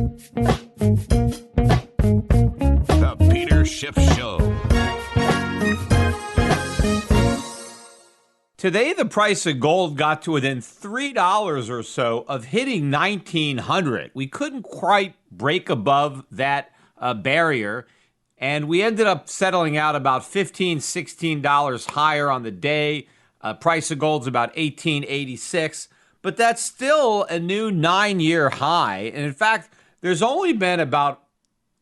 The Peter Schiff Show. Today, the price of gold got to within $3 or so of hitting 1,900. We couldn't quite break above that barrier, and we ended up settling out about $15, $16 higher on the day. Price of gold's about $18.86, but that's still a new 9-year high. And in fact, there's only been about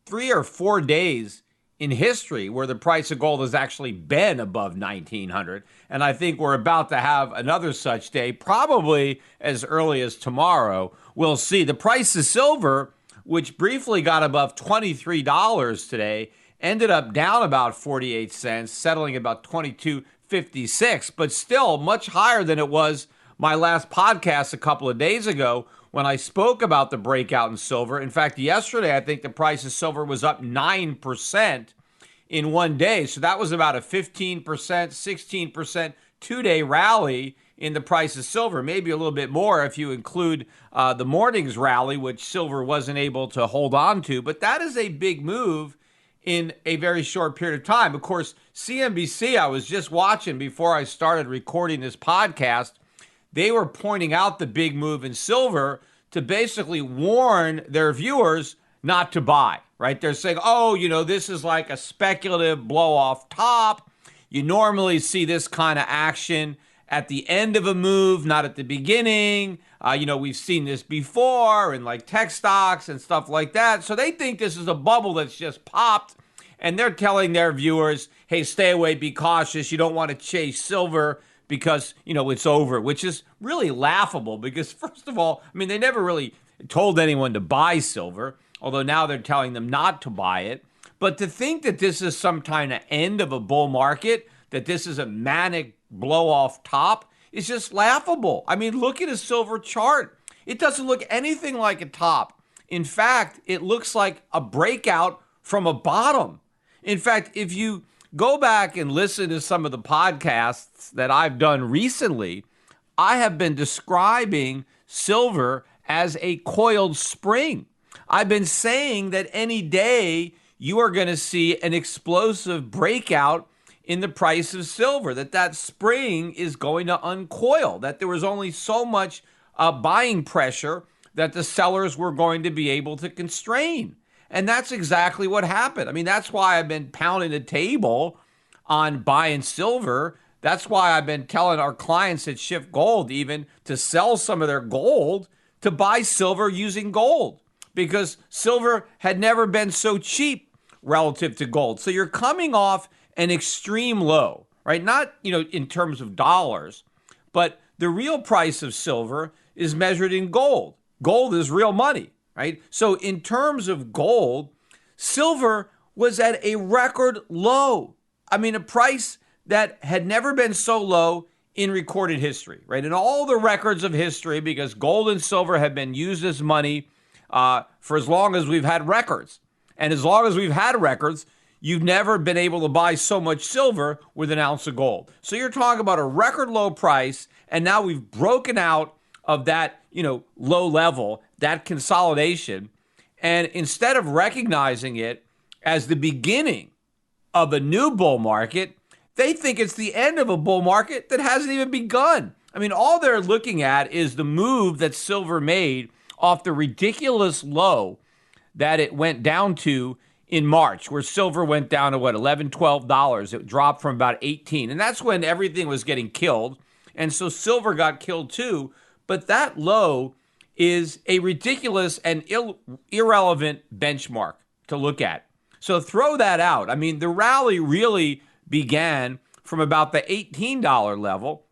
3 or 4 days in history where the price of gold has actually been above 1,900. And I think we're about to have another such day, probably as early as tomorrow. We'll see. The price of silver, which briefly got above $23 today, ended up down about 48 cents, settling about $22.56, but still much higher than it was my last podcast a couple of days ago when I spoke about the breakout in silver. In fact, yesterday, I think the price of silver was up 9% in one day. So that was about a 15%, 16% two-day rally in the price of silver, maybe a little bit more if you include the morning's rally, which silver wasn't able to hold on to. But that is a big move in a very short period of time. Of course, CNBC, I was just watching before I started recording this podcast, they were pointing out the big move in silver to basically warn their viewers not to buy, right? They're saying, oh, this is like a speculative blow off top. You normally see this kind of action at the end of a move, not at the beginning. We've seen this before in like tech stocks and stuff like that. So they think this is a bubble that's just popped. And they're telling their viewers, hey, stay away, be cautious. You don't want to chase silver because, it's over, which is really laughable because, first of all, they never really told anyone to buy silver, although now they're telling them not to buy it. But to think that this is some kind of end of a bull market, that this is a manic blow-off top, is just laughable. Look at a silver chart. It doesn't look anything like a top. In fact, it looks like a breakout from a bottom. In fact, if you go back and listen to some of the podcasts that I've done recently, I have been describing silver as a coiled spring. I've been saying that any day you are going to see an explosive breakout in the price of silver, that spring is going to uncoil, that there was only so much buying pressure that the sellers were going to be able to constrain. And that's exactly what happened. That's why I've been pounding the table on buying silver. That's why I've been telling our clients at Shift Gold even to sell some of their gold to buy silver using gold, because silver had never been so cheap relative to gold. So you're coming off an extreme low, right? Not, in terms of dollars, but the real price of silver is measured in gold. Gold is real money, right? So in terms of gold, silver was at a record low. A price that had never been so low in recorded history, right? In all the records of history, because gold and silver have been used as money for as long as we've had records. And as long as we've had records, you've never been able to buy so much silver with an ounce of gold. So you're talking about a record low price, and now we've broken out of that, low level, that consolidation. And instead of recognizing it as the beginning of a new bull market, they think it's the end of a bull market that hasn't even begun. All they're looking at is the move that silver made off the ridiculous low that it went down to in March, where silver went down to $11, $12. It dropped from about 18. And that's when everything was getting killed. And so silver got killed too. But that low is a ridiculous and irrelevant benchmark to look at. So throw that out. The rally really began from about the $18 level,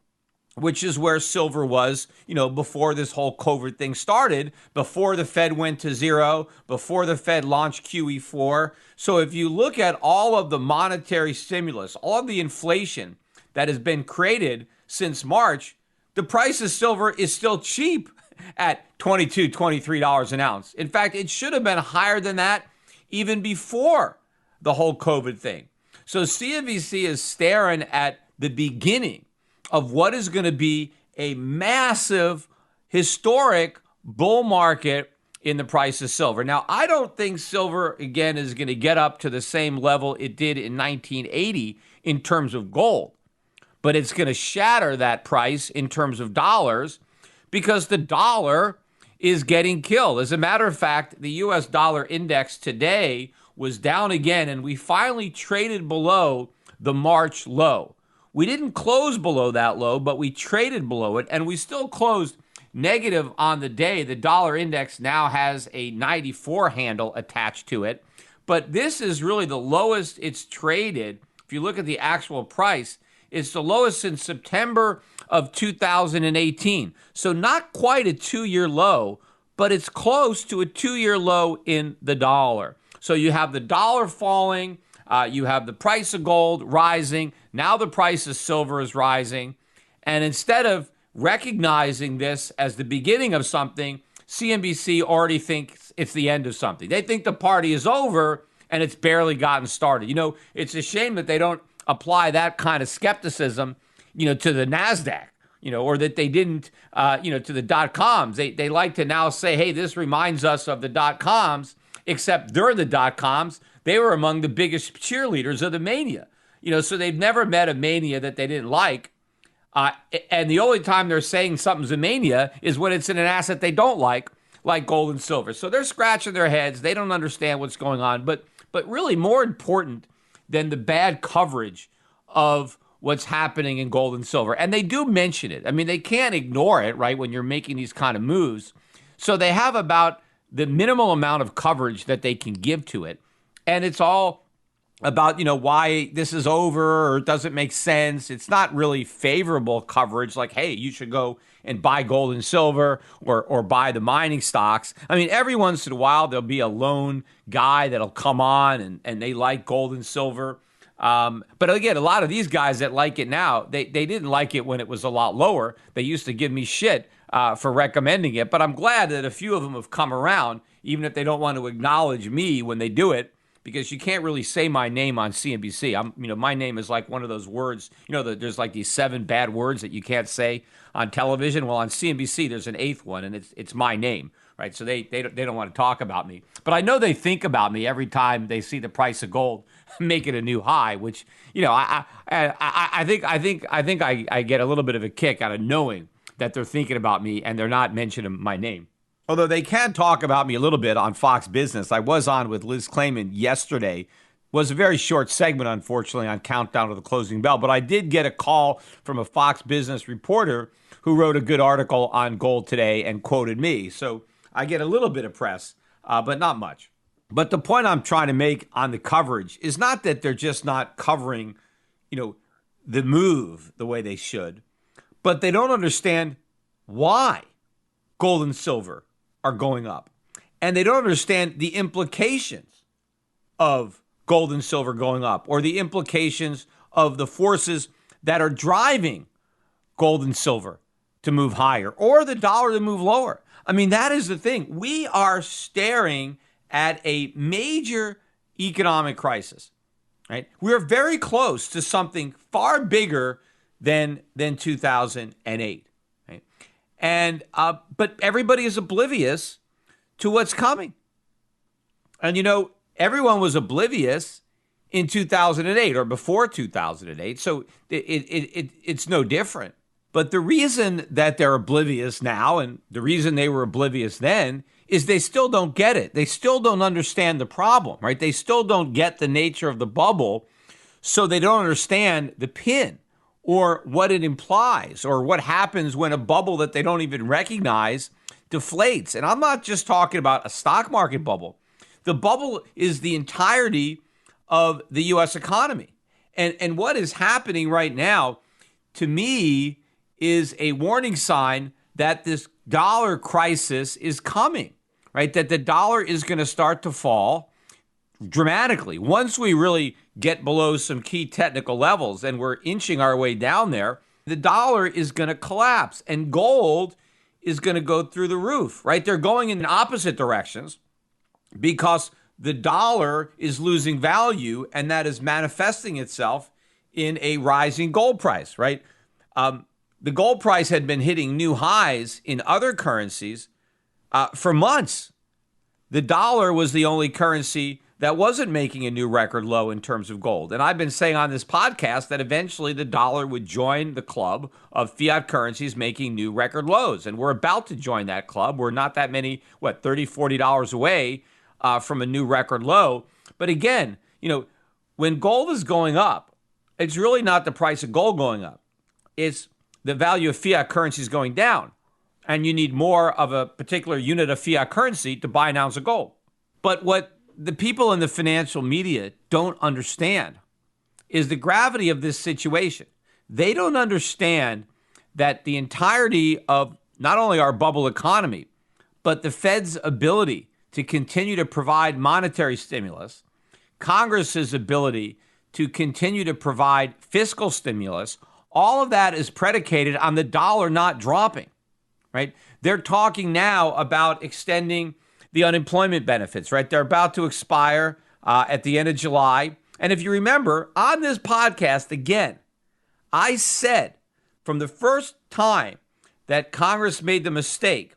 which is where silver was, before this whole COVID thing started, before the Fed went to zero, before the Fed launched QE4. So if you look at all of the monetary stimulus, all of the inflation that has been created since March, the price of silver is still cheap at $22, $23 an ounce. In fact, it should have been higher than that even before the whole COVID thing. So CNBC is staring at the beginning of what is going to be a massive, historic bull market in the price of silver. Now, I don't think silver, again, is going to get up to the same level it did in 1980 in terms of gold, but it's going to shatter that price in terms of dollars because the dollar is getting killed. As a matter of fact, the U.S. dollar index today was down again, and we finally traded below the March low. We didn't close below that low, but we traded below it, and we still closed negative on the day. The dollar index now has a 94 handle attached to it, but this is really the lowest it's traded. If you look at the actual price, it's the lowest since September of 2018. So not quite a 2-year low, but it's close to a 2-year low in the dollar. So you have the dollar falling, you have the price of gold rising, now the price of silver is rising, and instead of recognizing this as the beginning of something, CNBC already thinks it's the end of something. They think the party is over and it's barely gotten started. You know, it's a shame that they don't apply that kind of skepticism, to the NASDAQ, or that they didn't, to the dot-coms. They like to now say, hey, this reminds us of the dot-coms, except during the dot-coms, they were among the biggest cheerleaders of the mania. So they've never met a mania that they didn't like. And the only time they're saying something's a mania is when it's in an asset they don't like gold and silver. So they're scratching their heads. They don't understand what's going on. But really more important than the bad coverage of what's happening in gold and silver. And they do mention it. I mean, they can't ignore it, right, when you're making these kind of moves. So they have about the minimal amount of coverage that they can give to it. And it's all about, why this is over or it doesn't make sense. It's not really favorable coverage like, hey, you should go and buy gold and silver or buy the mining stocks. I mean, every once in a while, there'll be a lone guy that'll come on and they like gold and silver. But again, a lot of these guys that like it now, they didn't like it when it was a lot lower. They used to give me shit for recommending it. But I'm glad that a few of them have come around, even if they don't want to acknowledge me when they do it. Because you can't really say my name on CNBC. My name is like one of those words. There's like these 7 bad words that you can't say on television. Well, on CNBC, there's an 8th one, and it's my name, right? So they don't want to talk about me. But I know they think about me every time they see the price of gold make it a new high. Which I think I get a little bit of a kick out of knowing that they're thinking about me and they're not mentioning my name. Although they can talk about me a little bit on Fox Business. I was on with Liz Claman yesterday. It was a very short segment, unfortunately, on Countdown to the Closing Bell. But I did get a call from a Fox Business reporter who wrote a good article on gold today and quoted me. So I get a little bit of press, but not much. But the point I'm trying to make on the coverage is not that they're just not covering, the move the way they should, but they don't understand why gold and silver are going up. And they don't understand the implications of gold and silver going up or the implications of the forces that are driving gold and silver to move higher or the dollar to move lower. I mean, that is the thing. We are staring at a major economic crisis, right? We're very close to something far bigger than 2008. And but everybody is oblivious to what's coming. And everyone was oblivious in 2008 or before 2008. So it's no different. But the reason that they're oblivious now and the reason they were oblivious then is they still don't get it. They still don't understand the problem, right? They still don't get the nature of the bubble. So they don't understand the pin or what it implies, or what happens when a bubble that they don't even recognize deflates. And I'm not just talking about a stock market bubble. The bubble is the entirety of the U.S. economy. And what is happening right now, to me, is a warning sign that this dollar crisis is coming, right? That the dollar is going to start to fall dramatically. Once we really get below some key technical levels and we're inching our way down there, the dollar is going to collapse and gold is going to go through the roof, right? They're going in opposite directions because the dollar is losing value and that is manifesting itself in a rising gold price, right? The gold price had been hitting new highs in other currencies for months. the dollar was the only currency that wasn't making a new record low in terms of gold. And I've been saying on this podcast that eventually the dollar would join the club of fiat currencies making new record lows. And we're about to join that club. We're not that many, $30, $40 away from a new record low. But again, when gold is going up, it's really not the price of gold going up. It's the value of fiat currencies going down. And you need more of a particular unit of fiat currency to buy an ounce of gold. But what the people in the financial media don't understand is the gravity of this situation. They don't understand that the entirety of not only our bubble economy, but the Fed's ability to continue to provide monetary stimulus, Congress's ability to continue to provide fiscal stimulus, all of that is predicated on the dollar not dropping, right? They're talking now about extending the unemployment benefits, right? They're about to expire at the end of July. And if you remember, on this podcast, again, I said from the first time that Congress made the mistake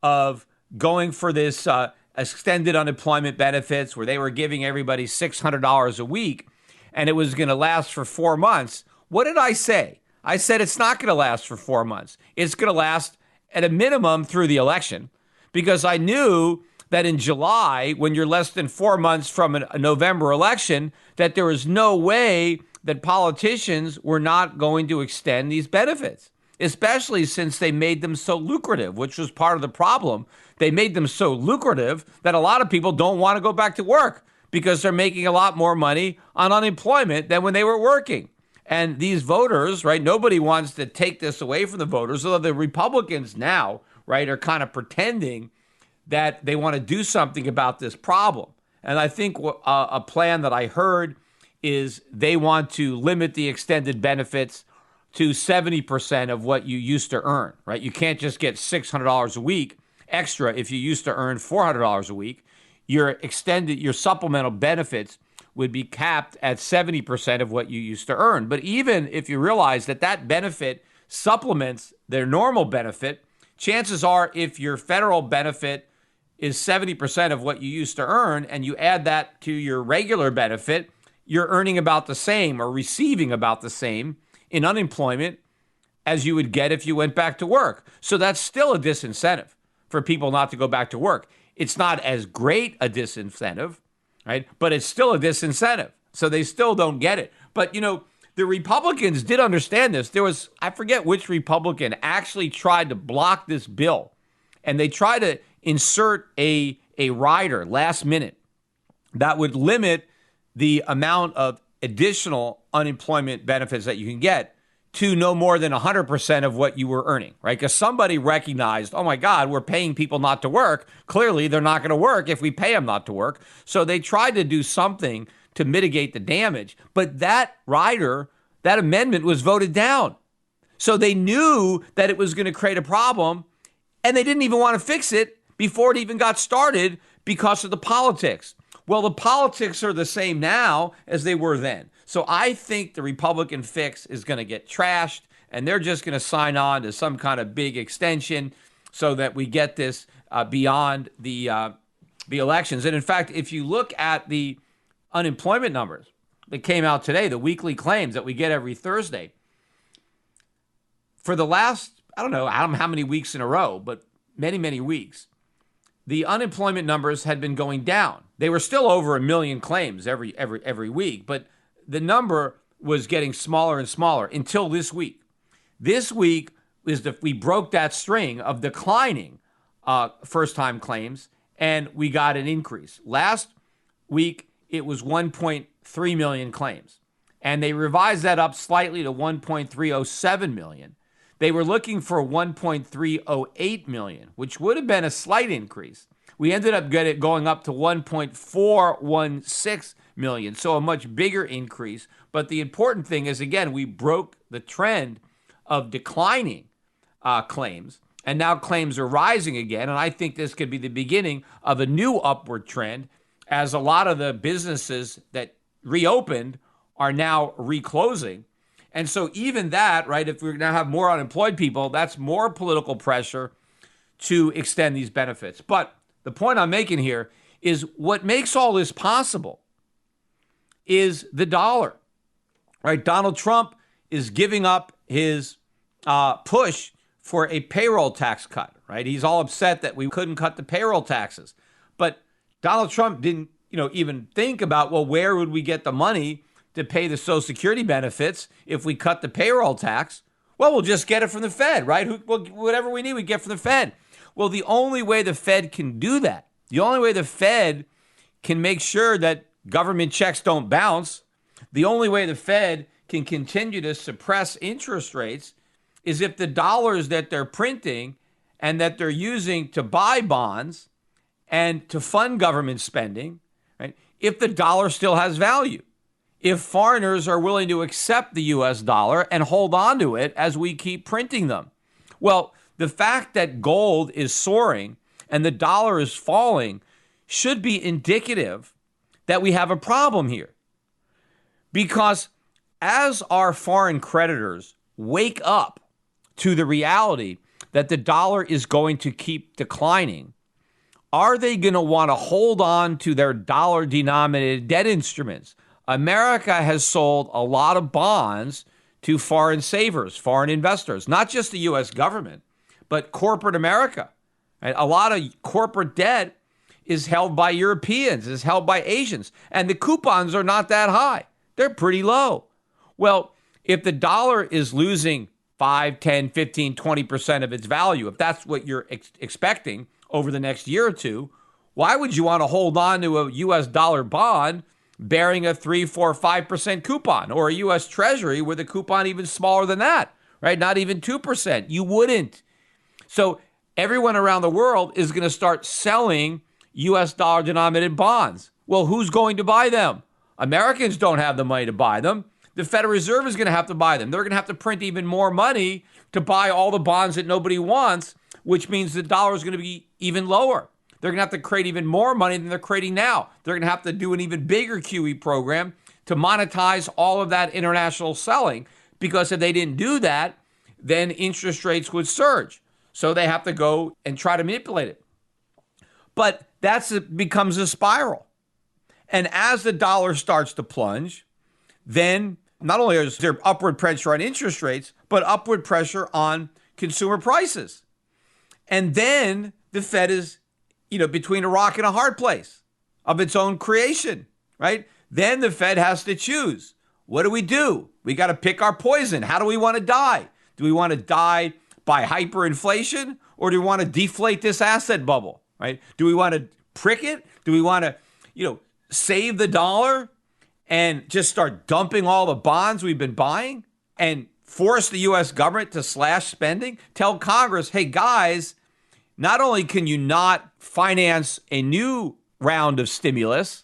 of going for this extended unemployment benefits where they were giving everybody $600 a week and it was going to last for 4 months, what did I say? I said it's not going to last for 4 months. It's going to last at a minimum through the election, because I knew that in July, when you're less than 4 months from a November election, that there was no way that politicians were not going to extend these benefits, especially since they made them so lucrative, which was part of the problem. They made them so lucrative that a lot of people don't want to go back to work because they're making a lot more money on unemployment than when they were working. And these voters, right, nobody wants to take this away from the voters, although the Republicans now, right, are kind of pretending that they want to do something about this problem. And I think a plan that I heard is they want to limit the extended benefits to 70% of what you used to earn, right? You can't just get $600 a week extra if you used to earn $400 a week. Your supplemental benefits would be capped at 70% of what you used to earn. But even if you realize that that benefit supplements their normal benefit, chances are if your federal benefit is 70% of what you used to earn and you add that to your regular benefit, you're earning about the same or receiving about the same in unemployment as you would get if you went back to work. So that's still a disincentive for people not to go back to work. It's not as great a disincentive, right? But it's still a disincentive. So they still don't get it. But, the Republicans did understand this. There was, I forget which Republican actually tried to block this bill. And they tried to insert a rider last minute that would limit the amount of additional unemployment benefits that you can get to no more than 100% of what you were earning, right? Because somebody recognized, oh my God, we're paying people not to work. Clearly, they're not going to work if we pay them not to work. So they tried to do something to mitigate the damage. But that rider, that amendment was voted down. So they knew that it was going to create a problem, and they didn't even want to fix it before it even got started because of the politics. Well, the politics are the same now as they were then. So I think the Republican fix is going to get trashed, and they're just going to sign on to some kind of big extension so that we get this beyond the elections. And in fact, if you look at the unemployment numbers that came out today, the weekly claims that we get every Thursday, for the last, I don't know how many weeks in a row, but many, many weeks, the unemployment numbers had been going down. They were still over 1 million claims every week, but the number was getting smaller and smaller until this week. This week we broke that string of declining first-time claims, and we got an increase. Last week, it was 1.3 million claims, and they revised that up slightly to 1.307 million. They were looking for 1.308 million, which would have been a slight increase. We ended up going up to 1.416 million, so a much bigger increase. But the important thing is, again, we broke the trend of declining claims, and now claims are rising again. And I think this could be the beginning of a new upward trend as a lot of the businesses that reopened are now reclosing. And so even that, right, if we now have more unemployed people, that's more political pressure to extend these benefits. But The point I'm making here is what makes all this possible is the dollar, right? Donald Trump is giving up his push for a payroll tax cut, right? He's all upset that we couldn't cut the payroll taxes. But Donald Trump didn't, even think about, well, where would we get the money to pay the Social Security benefits if we cut the payroll tax? Well, we'll just get it from the Fed, right? Whatever we need, we get from the Fed. Well, the only way the Fed can do that, the only way the Fed can make sure that government checks don't bounce, the only way the Fed can continue to suppress interest rates is if the dollars that they're printing and that they're using to buy bonds and to fund government spending, right? If the dollar still has value, if foreigners are willing to accept the US dollar and hold on to it as we keep printing them. Well, the fact that gold is soaring and the dollar is falling should be indicative that we have a problem here. Because as our foreign creditors wake up to the reality that the dollar is going to keep declining, are they going to want to hold on to their dollar-denominated debt instruments? America has sold a lot of bonds to foreign savers, foreign investors, not just the U.S. government, but corporate America. Right? A lot of corporate debt is held by Europeans, is held by Asians, and the coupons are not that high. They're pretty low. Well, if the dollar is losing 5, 10, 15, 20% of its value, if that's what you're expecting over the next year or two, why would you want to hold on to a U.S. dollar bond bearing a 3, 4, 5% coupon, or a U.S. Treasury with a coupon even smaller than that, right? Not even 2%. You wouldn't. So everyone around the world is going to start selling U.S. dollar denominated bonds. Well, who's going to buy them? Americans don't have the money to buy them. The Federal Reserve is going to have to buy them. They're going to have to print even more money to buy all the bonds that nobody wants, which means the dollar is going to be even lower. They're going to have to create even more money than they're creating now. They're going to have to do an even bigger QE program to monetize all of that international selling, because if they didn't do that, then interest rates would surge. So they have to go and try to manipulate it. But that becomes a spiral. And as the dollar starts to plunge, then not only is there upward pressure on interest rates, but upward pressure on consumer prices. And then the Fed is, between a rock and a hard place of its own creation, right? Then the Fed has to choose. What do? We got to pick our poison. How do we want to die? Do we want to die by hyperinflation, or do we want to deflate this asset bubble, right? Do we want to prick it? Do we want to, save the dollar and just start dumping all the bonds we've been buying and force the U.S. government to slash spending? Tell Congress, hey, guys, not only can you not finance a new round of stimulus,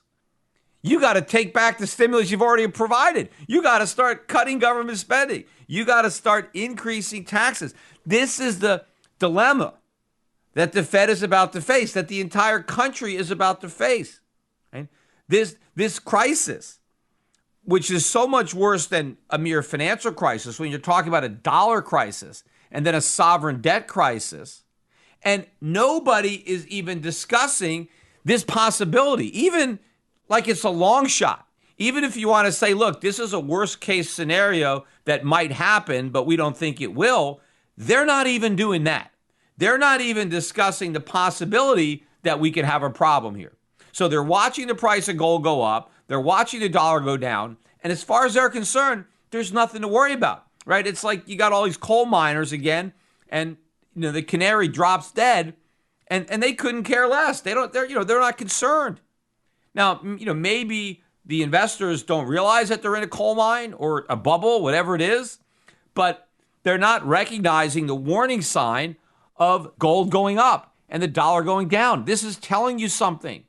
you got to take back the stimulus you've already provided. You got to start cutting government spending. You got to start increasing taxes. This is the dilemma that the Fed is about to face, that the entire country is about to face. Right? This crisis, which is so much worse than a mere financial crisis, when you're talking about a dollar crisis and then a sovereign debt crisis, and nobody is even discussing this possibility, even like it's a long shot. Even if you want to say, look, this is a worst case scenario that might happen, but we don't think it will, they're not even doing that. They're not even discussing the possibility that we could have a problem here. So they're watching the price of gold go up. They're watching the dollar go down. And as far as they're concerned, there's nothing to worry about, right? It's like you got all these coal miners again, and the canary drops dead, and they couldn't care less. They're not concerned. Now, maybe the investors don't realize that they're in a coal mine or a bubble, whatever it is, but they're not recognizing the warning sign of gold going up and the dollar going down. This is telling you something.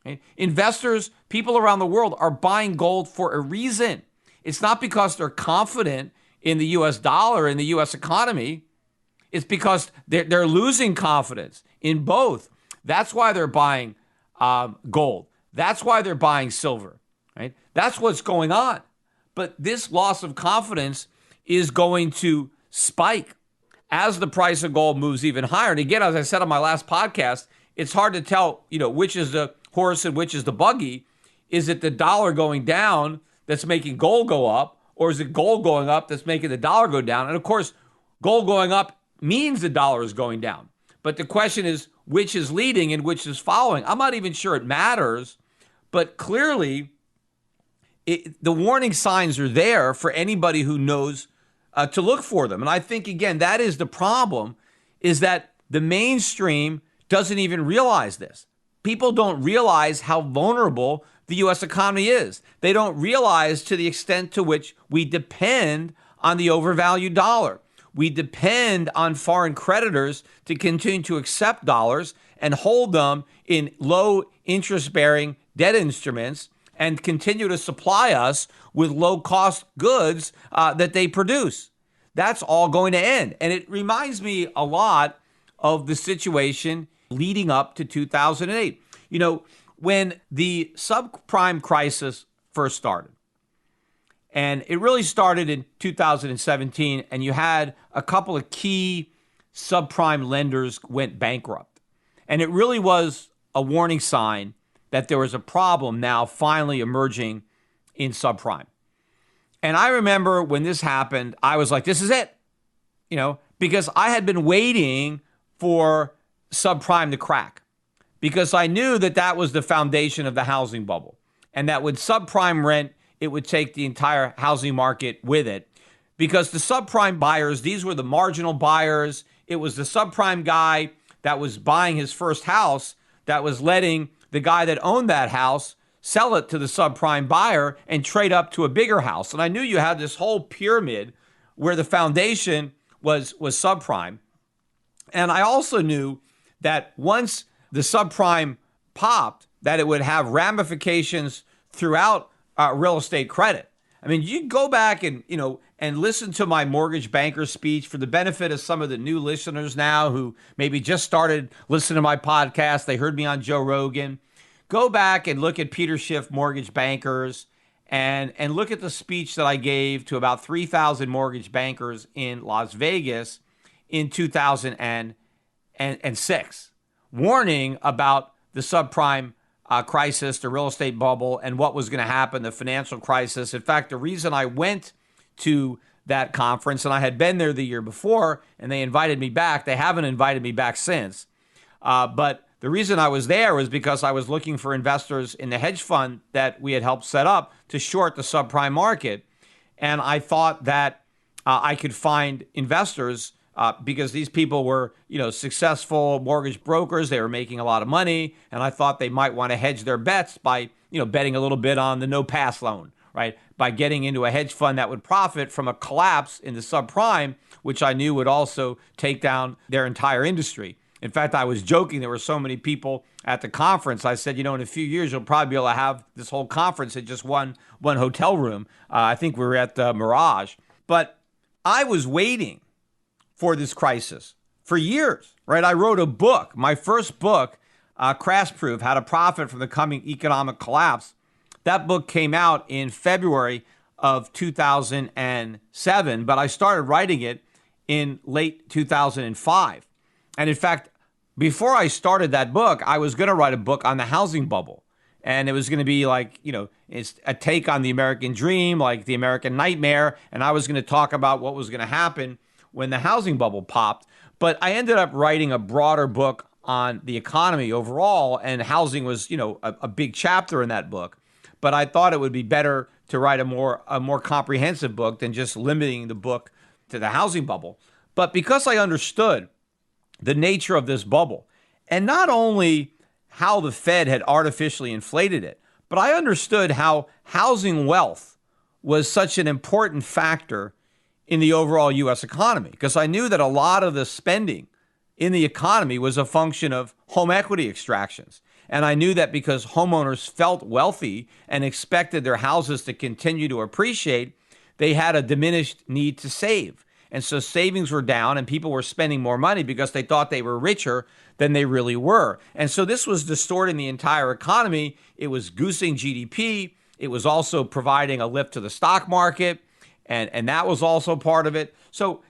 Okay? Investors, people around the world are buying gold for a reason. It's not because they're confident in the U.S. dollar and the U.S. economy. It's because they're losing confidence in both. That's why they're buying gold. That's why they're buying silver. Right? That's what's going on. But this loss of confidence is going to spike as the price of gold moves even higher. And again, as I said on my last podcast, it's hard to tell, which is the horse and which is the buggy. Is it the dollar going down that's making gold go up, or is it gold going up that's making the dollar go down? And of course, gold going up means the dollar is going down. But the question is, which is leading and which is following? I'm not even sure it matters, but clearly the warning signs are there for anybody who knows to look for them. And I think, again, that is the problem, is that the mainstream doesn't even realize this. People don't realize how vulnerable the U.S. economy is. They don't realize to the extent to which we depend on the overvalued dollar. We depend on foreign creditors to continue to accept dollars and hold them in low interest-bearing debt instruments and continue to supply us with low-cost goods that they produce. That's all going to end. And it reminds me a lot of the situation leading up to 2008. When the subprime crisis first started, and it really started in 2017, and you had a couple of key subprime lenders went bankrupt. And it really was a warning sign that there was a problem now finally emerging in subprime. And I remember when this happened, I was like, this is it, because I had been waiting for subprime to crack, because I knew that that was the foundation of the housing bubble, and that with subprime rent, it would take the entire housing market with it, because the subprime buyers, these were the marginal buyers. It was the subprime guy that was buying his first house that was letting the guy that owned that house sell it to the subprime buyer and trade up to a bigger house. And I knew you had this whole pyramid where the foundation was subprime. And I also knew that once the subprime popped, that it would have ramifications throughout real estate credit. I mean, you go back and listen to my mortgage banker speech for the benefit of some of the new listeners now who maybe just started listening to my podcast. They heard me on Joe Rogan. Go back and look at Peter Schiff Mortgage Bankers and look at the speech that I gave to about 3,000 mortgage bankers in Las Vegas in 2006, warning about the subprime crisis, the real estate bubble, and what was going to happen, the financial crisis. In fact, the reason I went to that conference, and I had been there the year before, and they invited me back. They haven't invited me back since. But the reason I was there was because I was looking for investors in the hedge fund that we had helped set up to short the subprime market. And I thought that I could find investors because these people were, successful mortgage brokers. They were making a lot of money, and I thought they might want to hedge their bets by, betting a little bit on the no-pass loan, right? By getting into a hedge fund that would profit from a collapse in the subprime, which I knew would also take down their entire industry. In fact, I was joking. There were so many people at the conference. I said, in a few years, you'll probably be able to have this whole conference at just one hotel room. I think we were at the Mirage. But I was waiting for this crisis for years, right? I wrote a book, my first book, Crash Proof, How to Profit from the Coming Economic Collapse. That book came out in February of 2007, but I started writing it in late 2005. And in fact, before I started that book, I was going to write a book on the housing bubble. And it was going to be like, it's a take on the American dream, like the American nightmare. And I was going to talk about what was going to happen when the housing bubble popped. But I ended up writing a broader book on the economy overall, and housing was, a big chapter in that book. But I thought it would be better to write a more comprehensive book than just limiting the book to the housing bubble. But because I understood the nature of this bubble, and not only how the Fed had artificially inflated it, but I understood how housing wealth was such an important factor in the overall U.S. economy, because I knew that a lot of the spending in the economy was a function of home equity extractions. And I knew that because homeowners felt wealthy and expected their houses to continue to appreciate, they had a diminished need to save. And so savings were down and people were spending more money because they thought they were richer than they really were. And so this was distorting the entire economy. It was goosing GDP. It was also providing a lift to the stock market. And that was also part of it. So,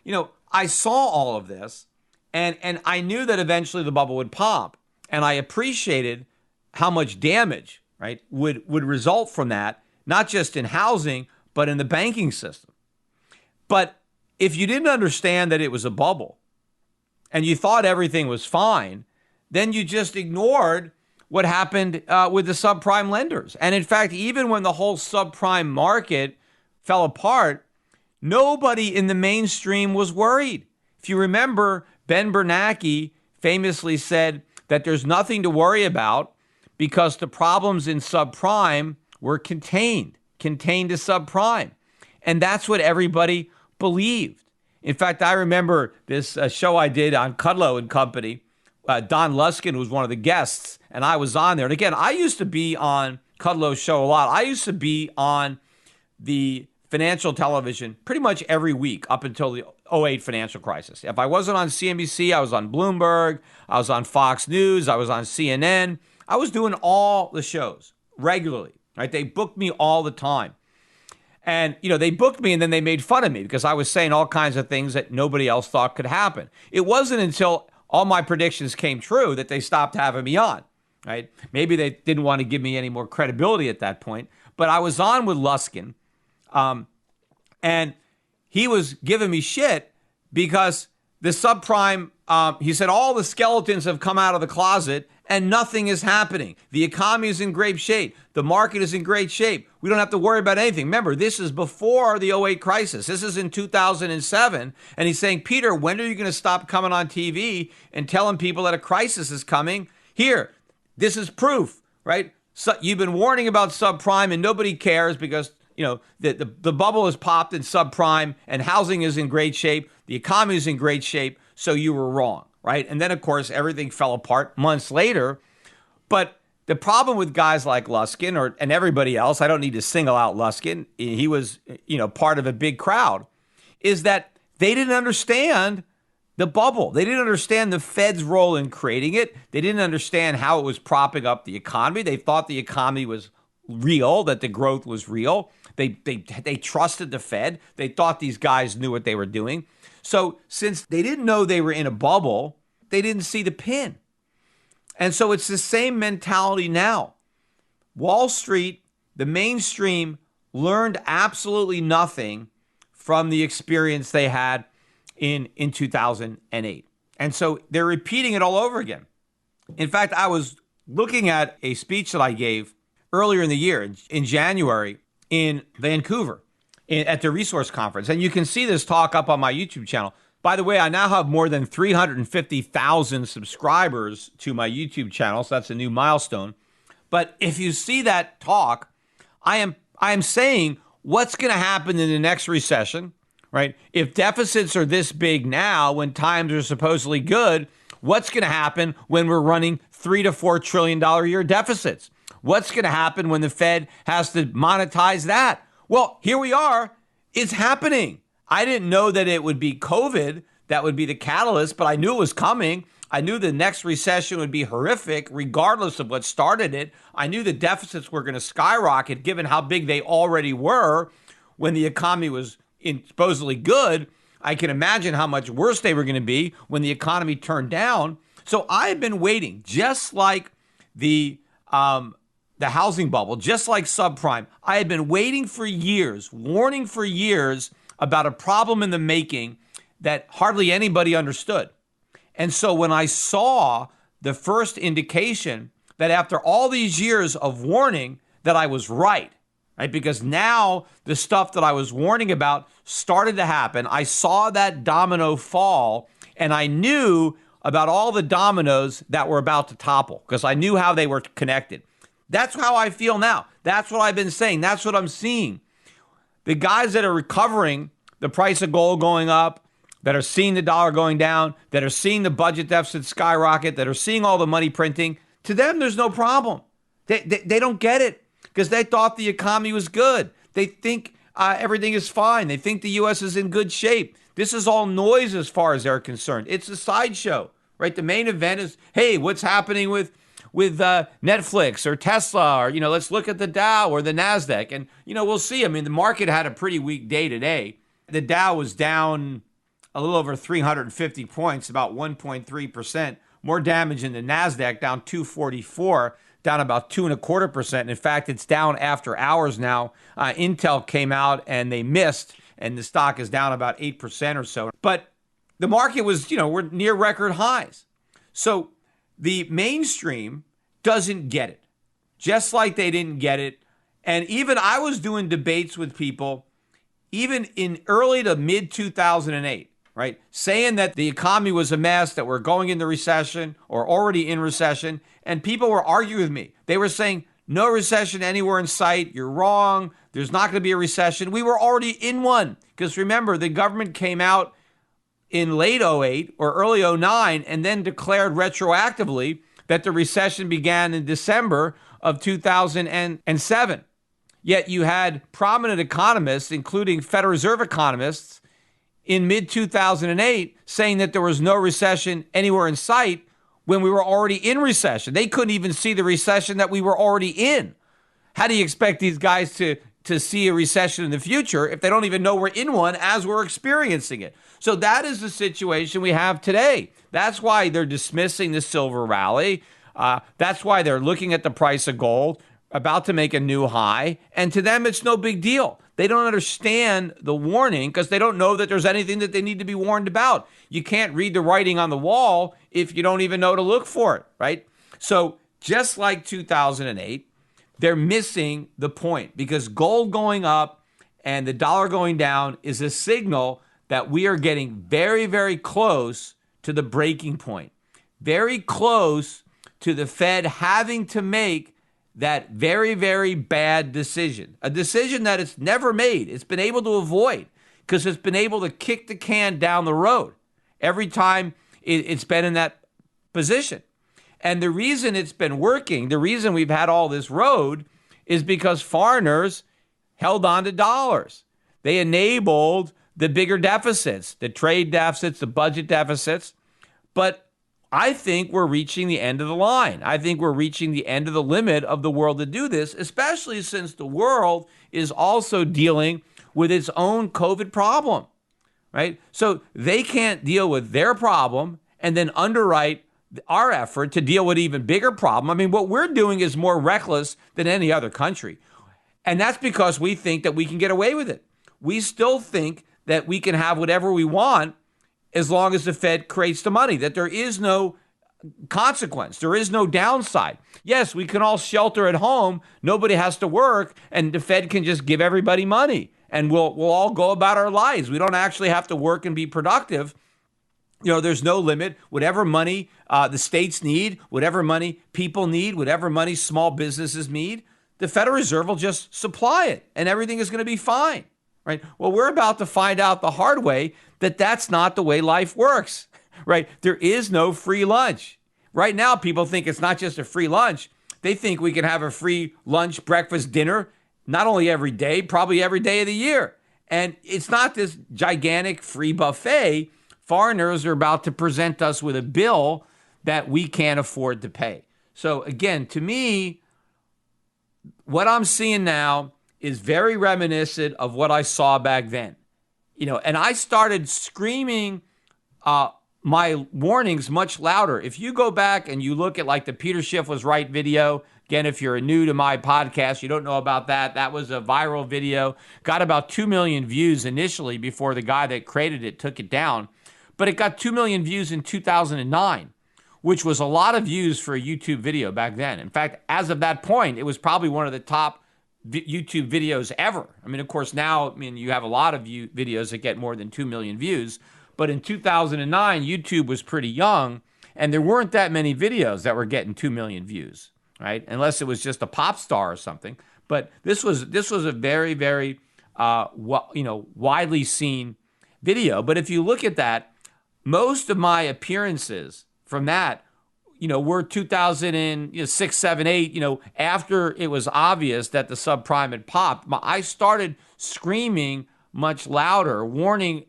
I saw all of this and I knew that eventually the bubble would pop. And I appreciated how much damage, right, would result from that, not just in housing, but in the banking system. But if you didn't understand that it was a bubble and you thought everything was fine, then you just ignored what happened with the subprime lenders. And in fact, even when the whole subprime market fell apart, nobody in the mainstream was worried. If you remember, Ben Bernanke famously said that there's nothing to worry about because the problems in subprime were contained to subprime. And that's what everybody believed. In fact, I remember this show I did on Kudlow and Company. Don Luskin was one of the guests, and I was on there. And again, I used to be on Kudlow's show a lot. I used to be on the financial television pretty much every week up until the '08 financial crisis. If I wasn't on CNBC, I was on Bloomberg, I was on Fox News, I was on CNN. I was doing all the shows regularly, right? They booked me all the time. And, they booked me and then they made fun of me because I was saying all kinds of things that nobody else thought could happen. It wasn't until all my predictions came true that they stopped having me on, right? Maybe they didn't want to give me any more credibility at that point. But I was on with Luskin, and he was giving me shit because the subprime, he said, all the skeletons have come out of the closet and nothing is happening. The economy is in great shape. The market is in great shape. We don't have to worry about anything. Remember, this is before the '08 crisis. This is in 2007. And he's saying, Peter, when are you going to stop coming on TV and telling people that a crisis is coming? Here, this is proof, right? So you've been warning about subprime and nobody cares because, the bubble has popped in subprime and housing is in great shape. The economy is in great shape. So you were wrong. Right. And then, of course, everything fell apart months later. But the problem with guys like Luskin and everybody else, I don't need to single out Luskin. He was, part of a big crowd, is that they didn't understand the bubble. They didn't understand the Fed's role in creating it. They didn't understand how it was propping up the economy. They thought the economy was real, that the growth was real. They trusted the Fed. They thought these guys knew what they were doing. So since they didn't know they were in a bubble, they didn't see the pin. And so it's the same mentality now. Wall Street, the mainstream, learned absolutely nothing from the experience they had in 2008. And so they're repeating it all over again. In fact, I was looking at a speech that I gave earlier in the year, in January, in Vancouver, at the Resource Conference. And you can see this talk up on my YouTube channel. By the way, I now have more than 350,000 subscribers to my YouTube channel, so that's a new milestone. But if you see that talk, I am saying what's going to happen in the next recession, right? If deficits are this big now when times are supposedly good, what's going to happen when we're running $3 to $4 trillion a year deficits? What's going to happen when the Fed has to monetize that? Well, here we are. It's happening. I didn't know that it would be COVID that would be the catalyst, but I knew it was coming. I knew the next recession would be horrific, regardless of what started it. I knew the deficits were going to skyrocket, given how big they already were when the economy was supposedly good. I can imagine how much worse they were going to be when the economy turned down. So I have been waiting, just like the housing bubble, just like subprime. I had been waiting for years, warning for years about a problem in the making that hardly anybody understood. And so when I saw the first indication that after all these years of warning that I was right? Because now the stuff that I was warning about started to happen. I saw that domino fall, and I knew about all the dominoes that were about to topple because I knew how they were connected. That's how I feel now. That's what I've been saying. That's what I'm seeing. The guys that are recovering the price of gold going up, that are seeing the dollar going down, that are seeing the budget deficit skyrocket, that are seeing all the money printing, to them, there's no problem. They don't get it because they thought the economy was good. They think everything is fine. They think the U.S. is in good shape. This is all noise as far as they're concerned. It's a sideshow, right? The main event is, hey, what's happening with Netflix or Tesla, or, let's look at the Dow or the NASDAQ. And, we'll see. I mean, the market had a pretty weak day today. The Dow was down a little over 350 points, about 1.3% more damage in the NASDAQ, down 244, down about 2.25%. In fact, it's down after hours now. Intel came out and they missed, and the stock is down about 8% or so. But the market was, we're near record highs. So the mainstream doesn't get it, just like they didn't get it. And even I was doing debates with people, even in early to mid 2008, right? Saying that the economy was a mess, that we're going into recession or already in recession. And people were arguing with me. They were saying, no recession anywhere in sight. You're wrong. There's not going to be a recession. We were already in one. Because remember, the government came out in late 08 or early 09 and then declared retroactively that the recession began in December of 2007. Yet you had prominent economists, including Federal Reserve economists, in mid-2008 saying that there was no recession anywhere in sight when we were already in recession. They couldn't even see the recession that we were already in. How do you expect these guys to see a recession in the future if they don't even know we're in one as we're experiencing it? So that is the situation we have today. That's why they're dismissing the silver rally. That's why they're looking at the price of gold, about to make a new high. And to them, it's no big deal. They don't understand the warning because they don't know that there's anything that they need to be warned about. You can't read the writing on the wall if you don't even know to look for it, right? So just like 2008, they're missing the point because gold going up and the dollar going down is a signal that we are getting very, very close to the breaking point, very close to the Fed having to make that very, very bad decision, a decision that it's never made. It's been able to avoid because it's been able to kick the can down the road every time it's been in that position. And the reason it's been working, the reason we've had all this road is because foreigners held on to dollars. They enabled the bigger deficits, the trade deficits, the budget deficits. But I think we're reaching the end of the line. I think we're reaching the end of the limit of the world to do this, especially since the world is also dealing with its own COVID problem, right? So they can't deal with their problem and then underwrite our effort to deal with even bigger problem. I mean, what we're doing is more reckless than any other country. And that's because we think that we can get away with it. We still think that we can have whatever we want as long as the Fed creates the money, that there is no consequence. There is no downside. Yes, we can all shelter at home. Nobody has to work, and the Fed can just give everybody money, and we'll all go about our lives. We don't actually have to work and be productive. There's no limit. Whatever money the states need, whatever money people need, whatever money small businesses need, the Federal Reserve will just supply it, and everything is going to be fine, right? Well, we're about to find out the hard way that that's not the way life works, right? There is no free lunch. Right now, people think it's not just a free lunch. They think we can have a free lunch, breakfast, dinner, not only every day, probably every day of the year. And it's not this gigantic free buffet. Foreigners are about to present us with a bill that we can't afford to pay. So again, to me, what I'm seeing now is very reminiscent of what I saw back then. And I started screaming my warnings much louder. If you go back and you look at like the Peter Schiff was right video, again, if you're new to my podcast, you don't know about that. That was a viral video, got about 2 million views initially before the guy that created it took it down. But it got 2 million views in 2009, which was a lot of views for a YouTube video back then. In fact, as of that point, it was probably one of the top YouTube videos ever. I mean, of course, now, you have a lot of videos that get more than 2 million views. But in 2009, YouTube was pretty young, and there weren't that many videos that were getting 2 million views, right? Unless it was just a pop star or something. But this was a very, very, widely seen video. But if you look at that, most of my appearances from that were 2006, 7, 8, after it was obvious that the subprime had popped. I started screaming much louder, warning,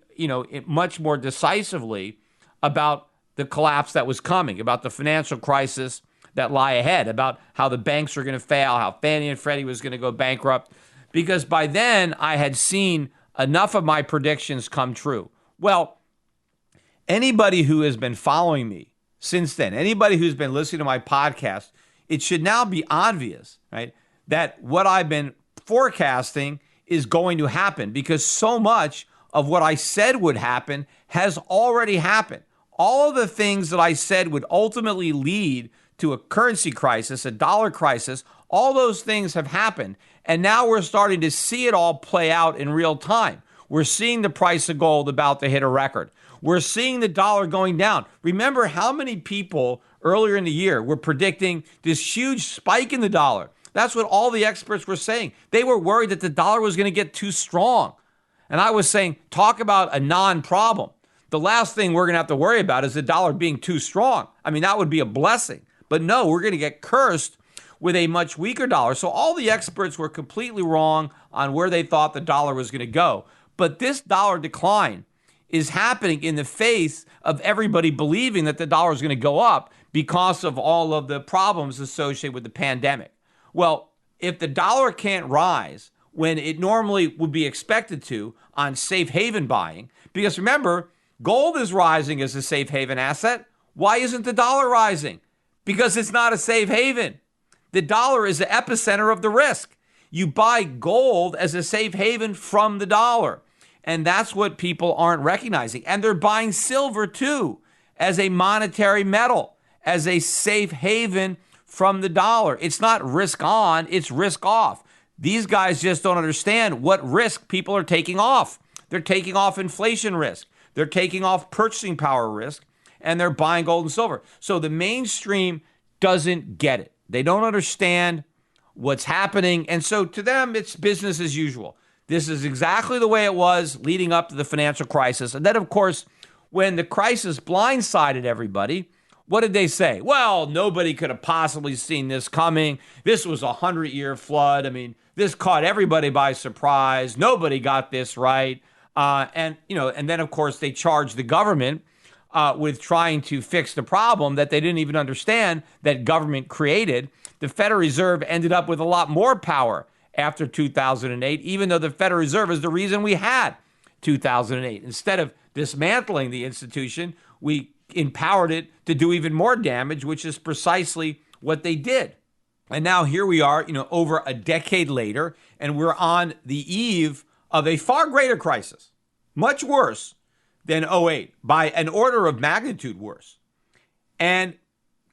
much more decisively about the collapse that was coming, about the financial crisis that lie ahead, about how the banks were going to fail, how Fannie and Freddie was going to go bankrupt, because by then I had seen enough of my predictions come true. Well, anybody who has been following me since then. Anybody who's been listening to my podcast, it should now be obvious, right, that what I've been forecasting is going to happen, because so much of what I said would happen has already happened. All of the things that I said would ultimately lead to a currency crisis, a dollar crisis, all those things have happened. And now we're starting to see it all play out in real time. We're seeing the price of gold about to hit a record. We're seeing the dollar going down. Remember how many people earlier in the year were predicting this huge spike in the dollar? That's what all the experts were saying. They were worried that the dollar was going to get too strong. And I was saying, talk about a non-problem. The last thing we're going to have to worry about is the dollar being too strong. I mean, that would be a blessing. But no, we're going to get cursed with a much weaker dollar. So all the experts were completely wrong on where they thought the dollar was going to go. But this dollar decline is happening in the face of everybody believing that the dollar is going to go up because of all of the problems associated with the pandemic. Well, if the dollar can't rise when it normally would be expected to on safe haven buying, because remember, gold is rising as a safe haven asset. Why isn't the dollar rising? Because it's not a safe haven. The dollar is the epicenter of the risk. You buy gold as a safe haven from the dollar. And that's what people aren't recognizing. And they're buying silver too, as a monetary metal, as a safe haven from the dollar. It's not risk on, it's risk off. These guys just don't understand what risk people are taking off. They're taking off inflation risk. They're taking off purchasing power risk, and they're buying gold and silver. So the mainstream doesn't get it. They don't understand what's happening. And so to them, it's business as usual. This is exactly the way it was leading up to the financial crisis. And then, of course, when the crisis blindsided everybody, what did they say? Well, nobody could have possibly seen this coming. This was a 100-year flood. I mean, this caught everybody by surprise. Nobody got this right. And then, of course, they charged the government with trying to fix the problem that they didn't even understand that government created. The Federal Reserve ended up with a lot more power after 2008, even though the Federal Reserve is the reason we had 2008. Instead of dismantling the institution, we empowered it to do even more damage, which is precisely what they did. And now here we are, over a decade later, and we're on the eve of a far greater crisis, much worse than '08, by an order of magnitude worse. And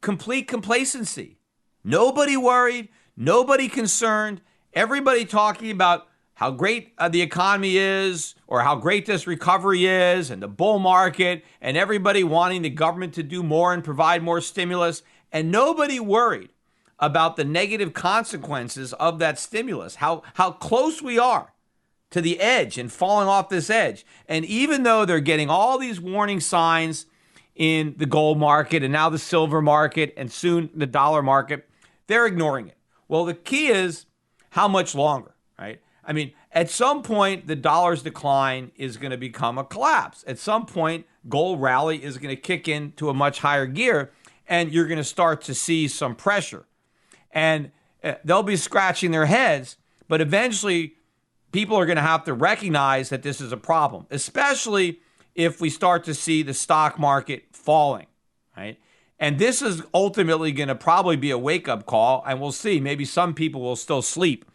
complete complacency. Nobody worried, nobody concerned, everybody talking about how great the economy is, or how great this recovery is, and the bull market, and everybody wanting the government to do more and provide more stimulus, and nobody worried about the negative consequences of that stimulus, how close we are to the edge and falling off this edge. And even though they're getting all these warning signs in the gold market and now the silver market and soon the dollar market, they're ignoring it. Well, the key is how much longer, right? I mean, at some point, the dollar's decline is going to become a collapse. At some point, gold rally is going to kick into a much higher gear, and you're going to start to see some pressure. And they'll be scratching their heads, but eventually people are going to have to recognize that this is a problem, especially if we start to see the stock market falling, right? And this is ultimately going to probably be a wake-up call, and we'll see. Maybe some people will still sleep.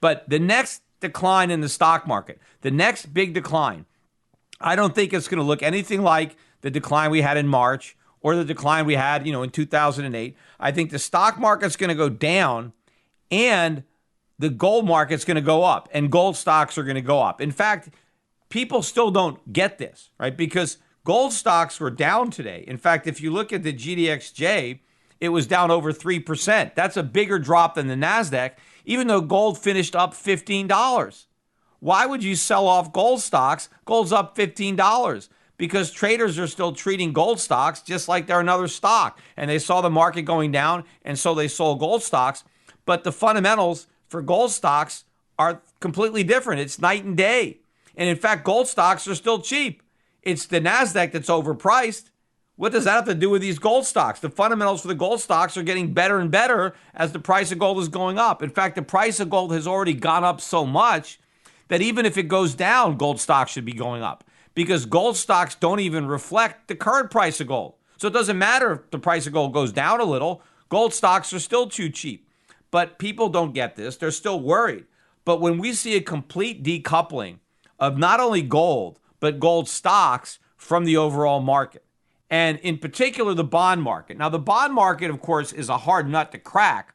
But the next decline in the stock market, the next big decline, I don't think it's going to look anything like the decline we had in March or the decline we had, in 2008. I think the stock market's going to go down and the gold market's going to go up, and gold stocks are going to go up. In fact, people still don't get this, right? Because gold stocks were down today. In fact, if you look at the GDXJ, it was down over 3%. That's a bigger drop than the NASDAQ, even though gold finished up $15. Why would you sell off gold stocks? Gold's up $15 because traders are still treating gold stocks just like they're another stock. And they saw the market going down, and so they sold gold stocks. But the fundamentals for gold stocks are completely different. It's night and day. And in fact, gold stocks are still cheap. It's the NASDAQ that's overpriced. What does that have to do with these gold stocks? The fundamentals for the gold stocks are getting better and better as the price of gold is going up. In fact, the price of gold has already gone up so much that even if it goes down, gold stocks should be going up because gold stocks don't even reflect the current price of gold. So it doesn't matter if the price of gold goes down a little. Gold stocks are still too cheap. But people don't get this. They're still worried. But when we see a complete decoupling of not only gold, but gold stocks from the overall market, and in particular the bond market. Now, the bond market, of course, is a hard nut to crack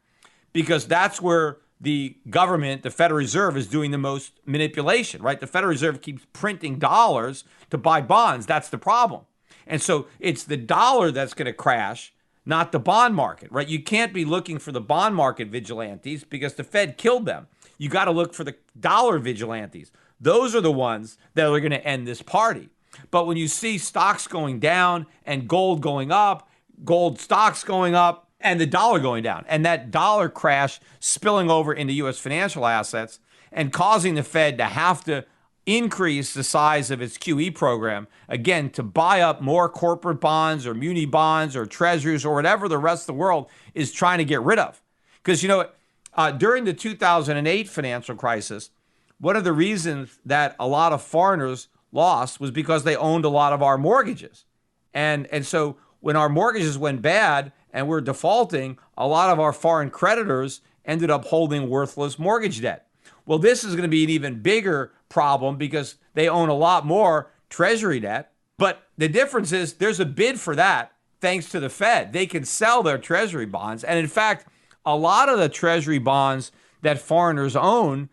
because that's where the government, the Federal Reserve, is doing the most manipulation, right? The Federal Reserve keeps printing dollars to buy bonds. That's the problem. And so it's the dollar that's going to crash, not the bond market, right? You can't be looking for the bond market vigilantes because the Fed killed them. You got to look for the dollar vigilantes. Those are the ones that are going to end this party. But when you see stocks going down and gold going up, gold stocks going up, and the dollar going down, and that dollar crash spilling over into U.S. financial assets and causing the Fed to have to increase the size of its QE program, again, to buy up more corporate bonds or muni bonds or treasuries or whatever the rest of the world is trying to get rid of. Because, during the 2008 financial crisis, one of the reasons that a lot of foreigners lost was because they owned a lot of our mortgages. And so when our mortgages went bad and we're defaulting, a lot of our foreign creditors ended up holding worthless mortgage debt. Well, this is going to be an even bigger problem because they own a lot more treasury debt. But the difference is there's a bid for that thanks to the Fed. They can sell their treasury bonds. And in fact, a lot of the treasury bonds that foreigners own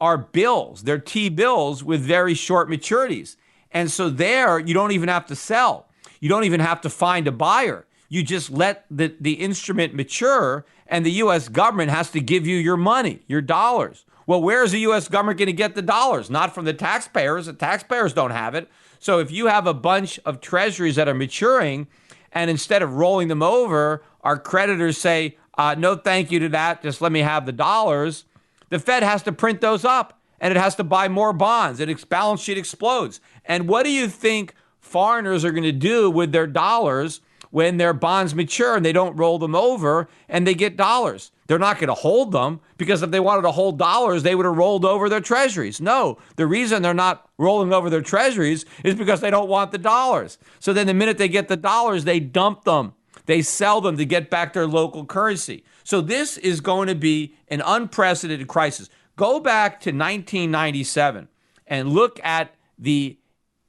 are bills. They're T-bills with very short maturities. And so there, you don't even have to sell. You don't even have to find a buyer. You just let the instrument mature, and the U.S. government has to give you your money, your dollars. Well, where is the U.S. government going to get the dollars? Not from the taxpayers. The taxpayers don't have it. So if you have a bunch of treasuries that are maturing, and instead of rolling them over, our creditors say, no thank you to that, just let me have the dollars, the Fed has to print those up, and it has to buy more bonds, and its balance sheet explodes. And what do you think foreigners are going to do with their dollars when their bonds mature and they don't roll them over and they get dollars? They're not going to hold them, because if they wanted to hold dollars, they would have rolled over their treasuries. No, the reason they're not rolling over their treasuries is because they don't want the dollars. So then the minute they get the dollars, they dump them. They sell them to get back their local currency. So this is going to be an unprecedented crisis. Go back to 1997 and look at the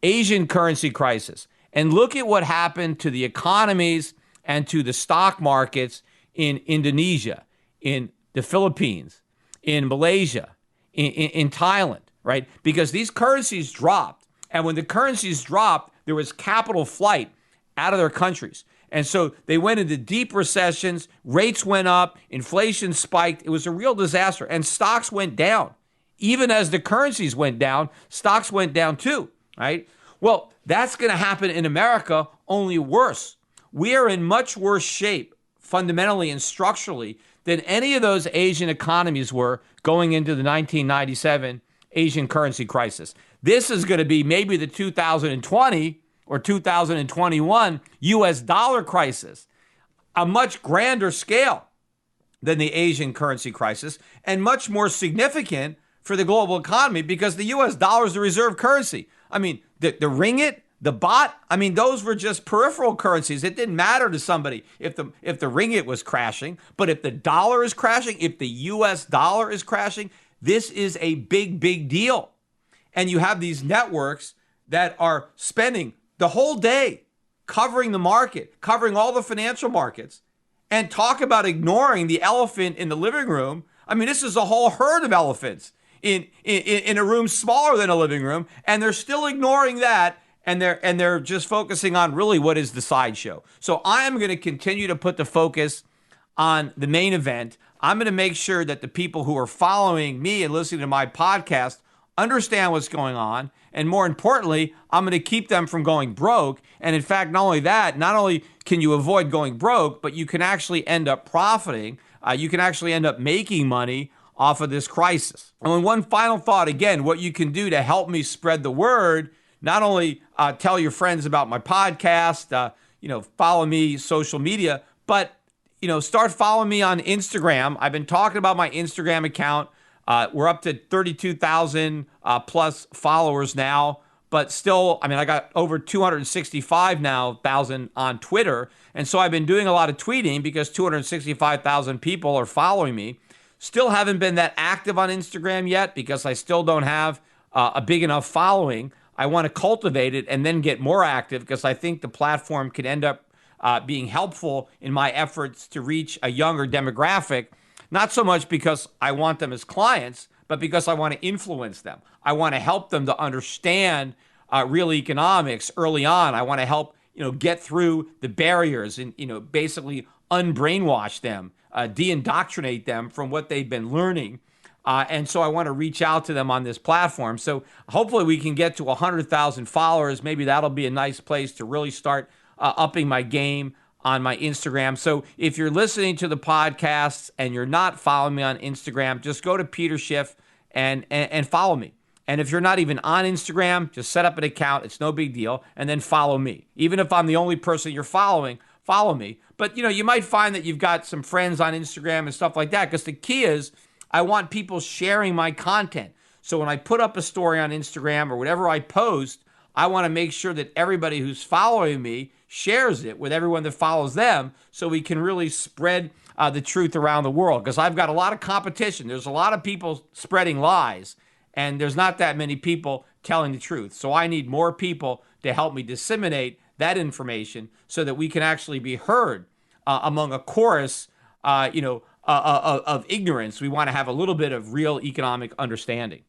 Asian currency crisis, and look at what happened to the economies and to the stock markets in Indonesia, in the Philippines, in Malaysia, in Thailand, right? Because these currencies dropped. And when the currencies dropped, there was capital flight out of their countries. And so they went into deep recessions, rates went up, inflation spiked. It was a real disaster. And stocks went down. Even as the currencies went down, stocks went down too, right? Well, that's going to happen in America, only worse. We are in much worse shape, fundamentally and structurally, than any of those Asian economies were going into the 1997 Asian currency crisis. This is going to be maybe the 2020 or 2021 U.S. dollar crisis, a much grander scale than the Asian currency crisis, and much more significant for the global economy, because the U.S. dollar is the reserve currency. I mean, the ringgit, the baht, I mean, those were just peripheral currencies. It didn't matter to somebody if the ringgit was crashing, but if the dollar is crashing, if the U.S. dollar is crashing, this is a big, big deal. And you have these networks that are spending the whole day covering the market, covering all the financial markets, and talk about ignoring the elephant in the living room. I mean, this is a whole herd of elephants in a room smaller than a living room, and they're still ignoring that, and they're just focusing on really what is the sideshow. So I am going to continue to put the focus on the main event. I'm going to make sure that the people who are following me and listening to my podcast understand what's going on. And more importantly, I'm going to keep them from going broke. And in fact, not only that, not only can you avoid going broke, but you can actually end up profiting. You can actually end up making money off of this crisis. And one final thought, again, what you can do to help me spread the word, not only tell your friends about my podcast, follow me social media, but, start following me on Instagram. I've been talking about my Instagram account. We're up to 32,000 plus followers now. but still, I mean, I got over 265 now thousand on Twitter. And so I've been doing a lot of tweeting because 265,000 people are following me. Still haven't been that active on Instagram yet because I still don't have a big enough following. I want to cultivate it and then get more active because I think the platform could end up being helpful in my efforts to reach a younger demographic. Not so much because I want them as clients, but because I want to influence them. I want to help them to understand real economics early on. I want to help get through the barriers and basically unbrainwash them, de-indoctrinate them from what they've been learning. And so I want to reach out to them on this platform. So hopefully we can get to 100,000 followers. Maybe that'll be a nice place to really start upping my game on my Instagram. So if you're listening to the podcasts and you're not following me on Instagram, just go to Peter Schiff and follow me. And if you're not even on Instagram, just set up an account. It's no big deal. And then follow me. Even if I'm the only person you're following, follow me. But you might find that you've got some friends on Instagram and stuff like that, because the key is I want people sharing my content. So when I put up a story on Instagram or whatever I post, I want to make sure that everybody who's following me shares it with everyone that follows them so we can really spread the truth around the world. Because I've got a lot of competition. There's a lot of people spreading lies, and there's not that many people telling the truth. So I need more people to help me disseminate that information so that we can actually be heard among a chorus, of ignorance. We want to have a little bit of real economic understanding.